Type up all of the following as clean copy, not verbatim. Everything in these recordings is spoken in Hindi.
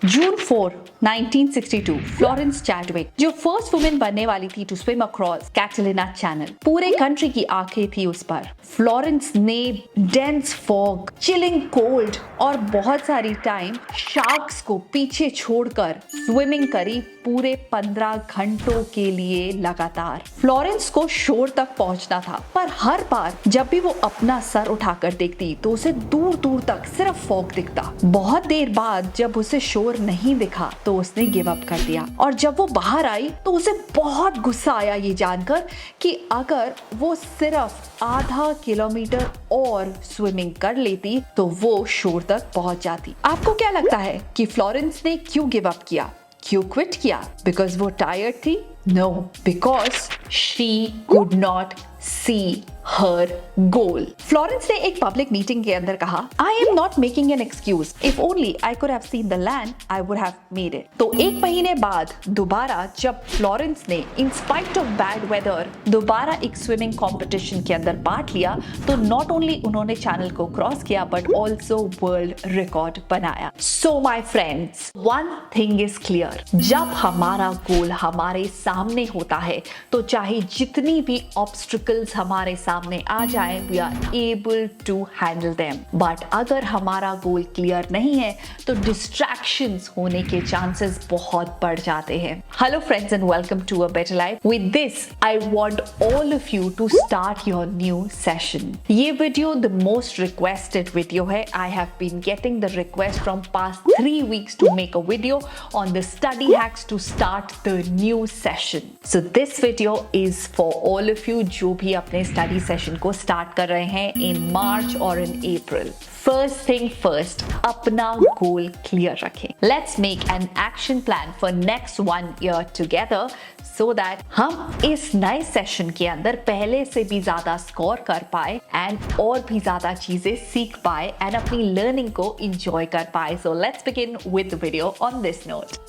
June 4, 1962, फ्लोरेंस चैडविक जो फर्स्ट वुमेन बनने वाली थी to swim across Catalina channel, पूरे कंट्री की आंखें थी उस पर। फ्लोरेंस ने डेंस फॉग, चिलिंग कोल्ड और बहुत सारी टाइम शार्क्स को पीछे छोड़कर स्विमिंग करी पूरे 15 घंटों के लिए लगातार। फ्लोरेंस को शोर तक पहुंचना था, पर हर बार जब भी वो अपना सर उठाकर देखती तो उसे दूर दूर तक सिर्फ फॉग दिखता। बहुत देर बाद जब उसे शोर नहीं दिखा तो उसने गिव अप कर दिया, और जब वो बाहर आई तो उसे बहुत गुस्सा आया ये जानकर कि अगर वो सिर्फ आधा किलोमीटर और स्विमिंग कर लेती तो वो शोर तक पहुंच जाती। आपको क्या लगता है कि फ्लोरेंस ने क्यों गिव अप किया, क्यों क्विट किया? बिकॉज वो टायर्ड थी? No, because she could not see her goal. Florence ने एक पब्लिक मीटिंग के अंदर कहा, I am not making an excuse, if only I could have seen the land I would have made it. तो एक महीने बाद दोबारा जब फ्लोरेंस ने in spite of bad weather दोबारा एक स्विमिंग कॉम्पिटिशन के अंदर पार्ट लिया तो नॉट ओनली उन्होंने चैनल को क्रॉस किया बट ऑल्सो वर्ल्ड रिकॉर्ड बनाया। So my friends, one thing is clear, जब हमारा गोल हमारे सामने होता है तो चाहे जितनी भी ऑब्स्टिकल्स हमारे सामने आ जाए, we are able to handle them. But अगर हमारा गोल क्लियर नहीं है तो डिस्ट्रैक्शंस होने के चांसेस बहुत बढ़ जाते हैं। Hello friends and welcome to a better life. With this I want all of you to start your new session. ये video the most requested video है। I have been getting the request from past 3 weeks to make a video on the study hacks to start the new session. So this video is for all of you जो भी अपने स्टडी सेशन को स्टार्ट कर रहे हैं इन मार्च और इन अप्रैल। फर्स्ट थिंग फर्स्ट, अपना गोल क्लियर रखें। Let's make an action plan for next 1 year together so that हम इस नए सेशन के अंदर पहले से भी ज्यादा स्कोर कर पाए एंड और भी ज्यादा चीजें सीख पाए एंड अपनी लर्निंग को इंजॉय कर पाए। So let's begin with the video on this note.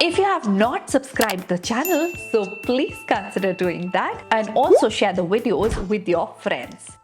If you have not subscribed the channel, so please consider doing that and also share the videos with your friends.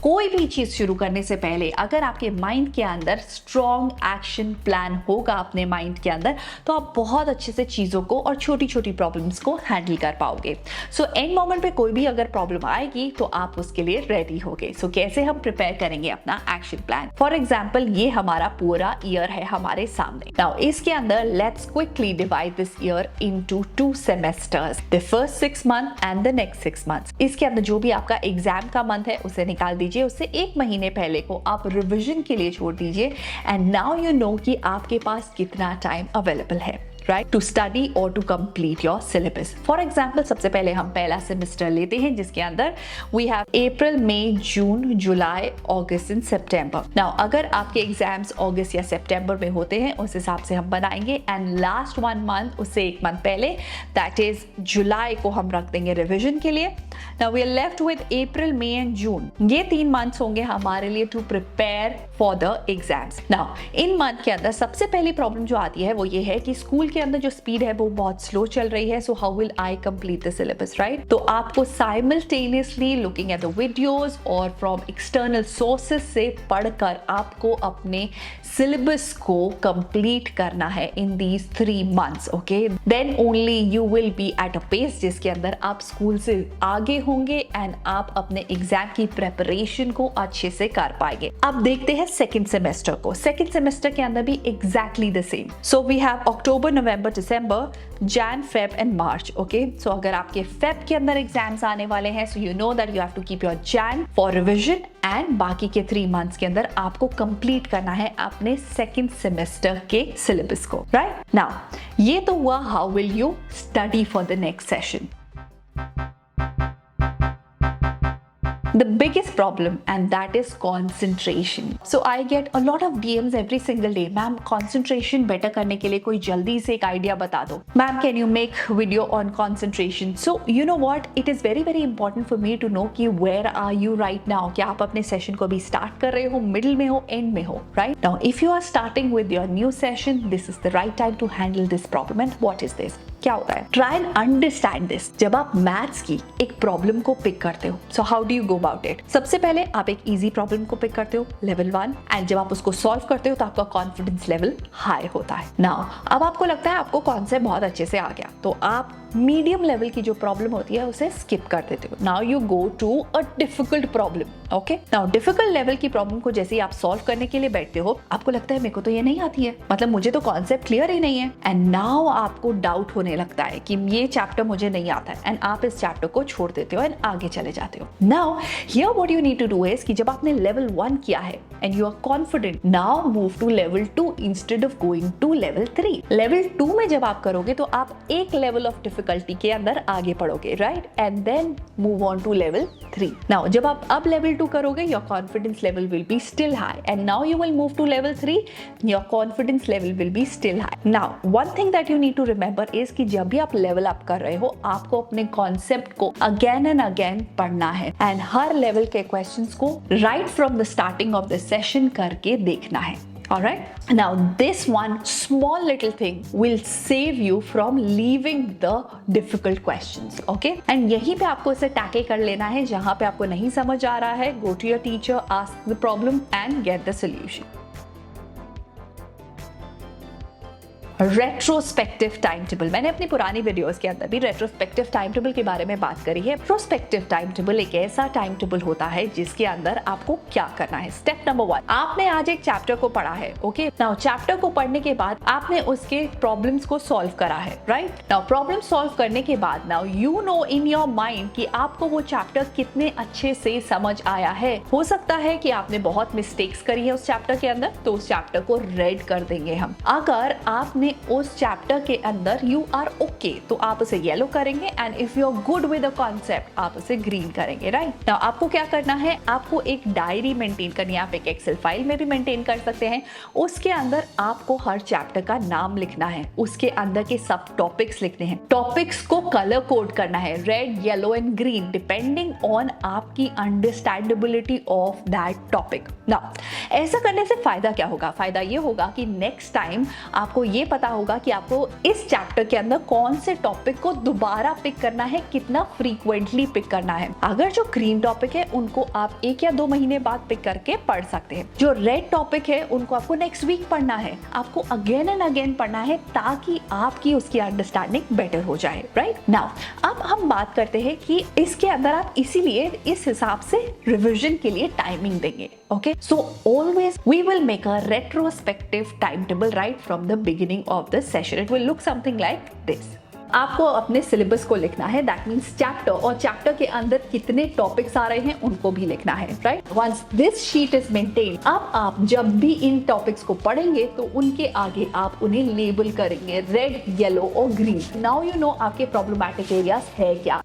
कोई भी चीज शुरू करने से पहले अगर आपके माइंड के अंदर स्ट्रॉन्ग एक्शन प्लान होगा अपने माइंड के अंदर तो आप बहुत अच्छे से चीजों को और छोटी छोटी प्रॉब्लम्स को हैंडल कर पाओगे। सो एंड मोमेंट पे कोई भी अगर प्रॉब्लम आएगी तो आप उसके लिए रेडी होगे। सो कैसे हम प्रिपेयर करेंगे अपना एक्शन प्लान? फॉर एग्जाम्पल, ये हमारा पूरा ईयर है हमारे सामने। नाउ इसके अंदर let's quickly divide this year into 2 semesters, the first 6 months and the next 6 months। इसके अंदर जो भी आपका एग्जाम का मंथ है उसे निकाल दीजिए, उससे 1 महीने पहले को आप रिवीजन के लिए छोड़ दीजिए एंड नाउ यू नो कि आपके पास कितना टाइम अवेलेबल है right to study or to complete your syllabus. For example, सबसे पहले हम पहला सेमेस्टर लेते हैं जिसके अंदर we have April, May, June, July, August and September. Now अगर आपके एग्जाम्स अगस्त या सितंबर में होते हैं उस हिसाब से हम बनाएंगे एंड लास्ट 1 month उससे 1 month पहले दैट इज जुलाई को हम रख देंगे रिविजन के लिए। Now we are left with April, May and June. ये 3 months होंगे हमारे लिए to prepare for the exams. Now in month के अंदर सबसे पहली प्रॉब्लम जो आती है वो ये है कि स्कूल के अंदर जो स्पीड है वो बहुत स्लो चल रही है। So how will I complete the syllabus, right? तो आपको simultaneously looking at the videos और फ्रॉम एक्सटर्नल सोर्सेस से पढ़कर आपको अपने सिलेबस को कंप्लीट करना है in these 3 months, okay? Then only you will be at a pace जिसके अंदर आप स्कूल से आगे होंगे एंड आप अपने एग्जाम की प्रेपरेशन को अच्छे से कर पाएंगे। अब देखते हैं सेकेंड सेमेस्टर को। सेकेंड सेमेस्टर के अंदर भी exactly the same. So we have October, November, December, Jan, Feb and March, okay? So अगर आपके फेब के अंदर एग्जाम्स आने वाले हैं so you know that you have to keep your Jan for revision and बाकी के 3 months के अंदर आपको कंप्लीट करना है अपने सेकेंड सेमेस्टर के सिलेबस को, राइट? नाउ ये तो हुआ how will you study for the next session. The biggest problem and that is concentration. So I get a lot of DMs every single day. Ma'am, concentration better करने के लिए कोई जल्दी से एक idea बता दो. Ma'am, can you make video on concentration? So you know what? It is very very important for me to know कि where are you right now? क्या आप अपने session को भी start कर रहे हो, middle में हो, end में हो, right? Now if you are starting with your new session, this is the right time to handle this problem. And what is this? क्या होता है? Try and understand this. जब आप मैथ्स की एक प्रॉब्लम को पिक करते हो, so how do you go about it? सबसे पहले आप एक इजी प्रॉब्लम को पिक करते हो, लेवल 1, एंड जब आप उसको सॉल्व करते हो तो आपका कॉन्फिडेंस लेवल हाई होता है। नाउ अब आपको लगता है आपको कॉन्सेप्ट बहुत अच्छे से आ गया, तो आप मीडियम लेवल की जो प्रॉब्लम होती है उसे स्किप कर देते हो। Now you go to a difficult problem. Okay, now difficult level की प्रॉब्लम को जैसे ही आप सॉल्व करने के लिए बैठते हो, आपको लगता है मेरे को तो ये नहीं आती है, मतलब मुझे तो कॉन्सेप्ट क्लियर ही नहीं है, एंड नाउ आपको डाउट होने लगता है कि ये चैप्टर मुझे नहीं आता है, एंड आप इस चैप्टर को छोड़ देते हो एंड आगे चले जाते हो। Now here what you need to do is कि जब आपने लेवल 1 किया है and you are confident, now move to level 2 instead of going to level 3। Level 2 में जब आप करोगे तो आप एक लेवल ऑफ डिफिकल्टी के अंदर आगे पढ़ोगे, right, and then move on to level 3। Now जब आप अब लेवल 2 करोगे, your confidence level will be still high, and now you will move to level 3, your confidence level will be still high. Now one thing that you need to remember is कि जब भी आप लेवल अप कर रहे हो, आपको अपने कॉन्सेप्ट को अगेन एंड अगेन पढ़ना है, एंड हर लेवल के क्वेश्चंस को right from the starting of the session करके देखना है। Alright, now this one small little thing will save you from leaving the difficult questions, okay? And यहीं पे आपको इसे टैकल कर लेना है, जहां पे आपको नहीं समझ आ रहा है, go to your teacher, ask the problem and get the solution. Retrospective time table, मैंने अपनी पुरानी वीडियोस के अंदर भी रेट्रोस्पेक्टिव टाइम टेबल के बारे में बात करी है। प्रोस्पेक्टिव टाइम टेबल एक ऐसा टाइम टेबल होता है जिसके अंदर आपको क्या करना है। स्टेप नंबर 1, आपने आज एक चैप्टर को पढ़ा है, ओके, नाउ चैप्टर को पढ़ने के बाद आपने उसके प्रॉब्लम्स को सॉल्व करा है, राइट। नाउ प्रॉब्लम सॉल्व करने के बाद now you know in your mind कि आपको वो चैप्टर कितने अच्छे से समझ आया है। हो सकता है कि आपने बहुत मिस्टेक्स करी है उस चैप्टर के अंदर, तो उस चैप्टर को रेड कर देंगे हम। अगर आपने उस चैप्टर के अंदर यू आर ओके, तो आप उसे येलो करेंगे, and if you are good with the concept आप उसे ग्रीन करेंगे, राइट। नाउ आपको क्या करना है, आपको एक डायरी मेंटेन करनी है, आप एक एक्सेल फाइल में भी मेंटेन कर सकते हैं। उसके अंदर आपको हर चैप्टर का नाम लिखना है, उसके अंदर के सब टॉपिक्स लिखने हैं, टॉपिक्स को कलर कोड करना है, red, yellow and green, depending on आपकी understandability of that topic. Now ऐसा करने से फायदा क्या होगा? फायदा ये होगा कि नेक्स्ट टाइम आपको ये पता होगा कि आपको इस चैप्टर के अंदर कौन से टॉपिक को दोबारा पिक करना है, कितना फ्रीक्वेंटली पिक करना है। अगर जो ग्रीन टॉपिक है उनको आप 1 या 2 महीने बाद पिक करके पढ़ सकते हैं, जो रेड टॉपिक है उनको आपको नेक्स्ट वीक पढ़ना है, आपको अगेन एंड अगेन पढ़ना है ताकि आपकी उसकी अंडरस्टैंडिंग बेटर हो जाए, राइट। नाउ अब हम बात करते हैं कि इसके अंदर आप इसीलिए इस हिसाब से रिविजन के लिए टाइमिंग देंगे, okay, so always we will make a retrospective timetable right from the beginning of the session. It will look something like this. आपको अपने सिलेबस को लिखना है, दैट मीन्स चैप्टर, और चैप्टर के अंदर कितने टॉपिक्स आ रहे हैं उनको भी लिखना है, right. Once this sheet is maintain, अब आप जब भी इन टॉपिक्स को पढ़ेंगे तो उनके आगे आप उन्हें लेबल करेंगे, रेड, येलो और ग्रीन। नाउ यू नो आपके प्रॉब्लमैटिक एरियाज है क्या।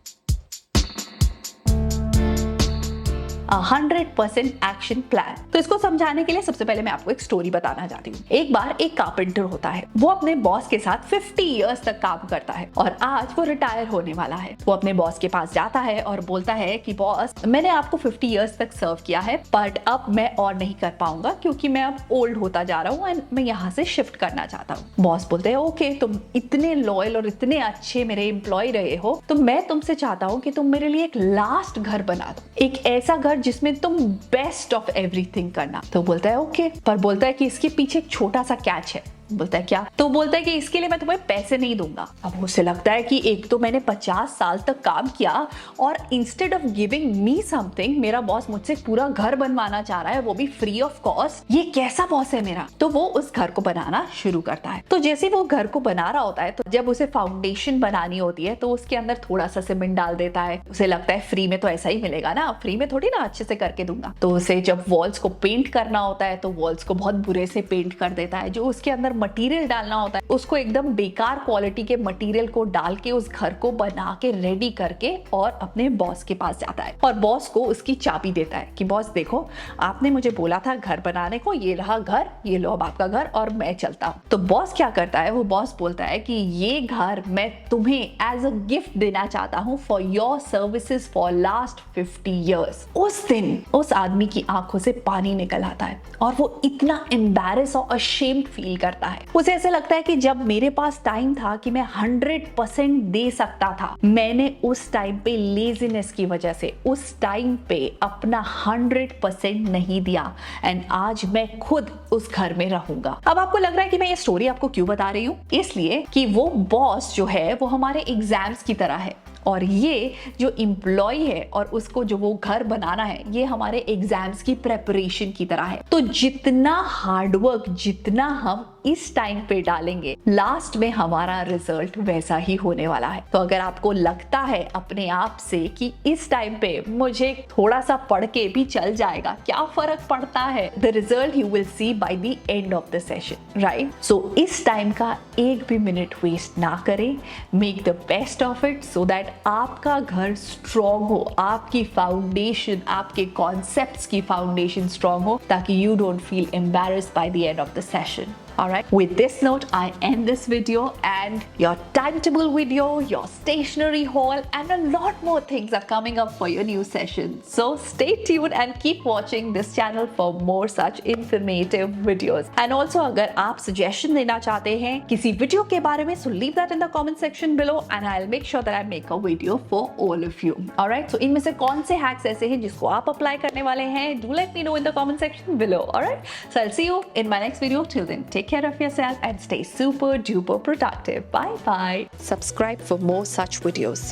100% एक्शन प्लान। तो इसको समझाने के लिए सबसे पहले मैं आपको एक स्टोरी बताना चाहती हूँ। एक बार एक कारपेंटर होता है, वो अपने बॉस के साथ 50 इयर्स तक काम करता है और आज वो रिटायर होने वाला है। वो अपने बॉस के पास जाता है और बोलता है कि बॉस, मैंने आपको 50 इयर्स तक सर्व किया है, बट अब मैं और नहीं कर पाऊंगा क्योंकि मैं अब ओल्ड होता जा रहा हूँ एंड मैं यहाँ से शिफ्ट करना चाहता हूँ। बॉस बोलते हैं ओके, तुम इतने लॉयल और इतने अच्छे मेरे एम्प्लॉय रहे हो, तो मैं तुमसे चाहता हूँ कि तुम मेरे लिए एक लास्ट घर बना दो, एक ऐसा घर जिसमें तुम बेस्ट ऑफ एवरीथिंग करना। तो बोलता है ओके, पर बोलता है कि इसके पीछे एक छोटा सा कैच है। बोलता है क्या? तो बोलता है कि इसके लिए मैं तुम्हें पैसे नहीं दूंगा। अब उसे लगता है कि एक तो मैंने 50 साल तक काम किया और instead of giving me something मेरा बॉस मुझसे पूरा घर बनवाना चाह रहा है, वो भी फ्री ऑफ कॉस्ट। ये कैसा बॉस है मेरा? तो वो उस घर को बनाना शुरू करता है। तो जैसे वो घर को बना रहा होता है, तो जब उसे फाउंडेशन बनानी होती है तो उसके अंदर थोड़ा सा सीमेंट डाल देता है। उसे लगता है फ्री में तो ऐसा ही मिलेगा ना, फ्री में थोड़ी ना अच्छे से करके दूंगा। तो उसे जब वॉल्स को पेंट करना होता है तो वॉल्स को बहुत बुरे से पेंट कर देता है। जो उसके अंदर मटेरियल डालना होता है उसको एकदम बेकार क्वालिटी के मटेरियल को डाल के उस घर को बना के रेडी करके और अपने बॉस के पास जाता है और बॉस को उसकी चाबी देता है कि बॉस देखो, आपने मुझे बोला था घर बनाने को, ये रहा घर, ये लो अब आपका घर और मैं चलता हूँ। तो बॉस क्या करता है, वो बॉस बोलता है कि ये घर मैं तुम्हें एज अ गिफ्ट देना चाहता हूँ for your services for last 50 years. उस दिन उस आदमी की आंखों से पानी निकल आता है और वो इतना एम्बैरेस और अशेम्ड फील करता जाता है। उसे ऐसे लगता है कि जब मेरे पास टाइम था कि मैं 100% दे सकता था, मैंने उस टाइम पे लेजीनेस की वजह से उस टाइम पे अपना 100% नहीं दिया एंड आज मैं खुद उस घर में रहूंगा। अब आपको लग रहा है कि मैं ये स्टोरी आपको क्यों बता रही हूँ? इसलिए कि वो बॉस जो है वो हमारे एग्जाम्स की तरह है और ये जो एम्प्लॉय है और उसको जो वो घर बनाना है ये हमारे एग्जाम्स की प्रेपरेशन की तरह है। तो जितना हार्डवर्क जितना हम इस टाइम पे डालेंगे, लास्ट में हमारा रिजल्ट वैसा ही होने वाला है। तो अगर आपको लगता है अपने आप से कि इस टाइम पे मुझे थोड़ा सा पढ़ के भी चल जाएगा, क्या फर्क पड़ता है, the result you will see by the end of the session, right? So इस टाइम का एक भी मिनट वेस्ट ना करें, make the best of it so that आपका घर स्ट्रॉन्ग हो, आपकी फाउंडेशन, आपके कॉन्सेप्ट्स की फाउंडेशन स्ट्रॉन्ग हो, ताकि you don't feel embarrassed bye the end of the session. Alright, with this note, I end this video, and your timetable video, your stationery haul, and a lot more things are coming up for your new session. So stay tuned and keep watching this channel for more such informative videos. And also, अगर आप suggestion देना चाहते हैं किसी video के बारे में, so leave that in the comment section below, and I'll make sure that I make a video for all of you. Alright, so इनमें से कौन से hacks ऐसे हैं जिसको आप apply करने वाले हैं? Do let me know in the comment section below. Alright, so I'll see you in my next video. Till then, take care of yourself and stay super duper productive. Bye bye. Subscribe for more such videos.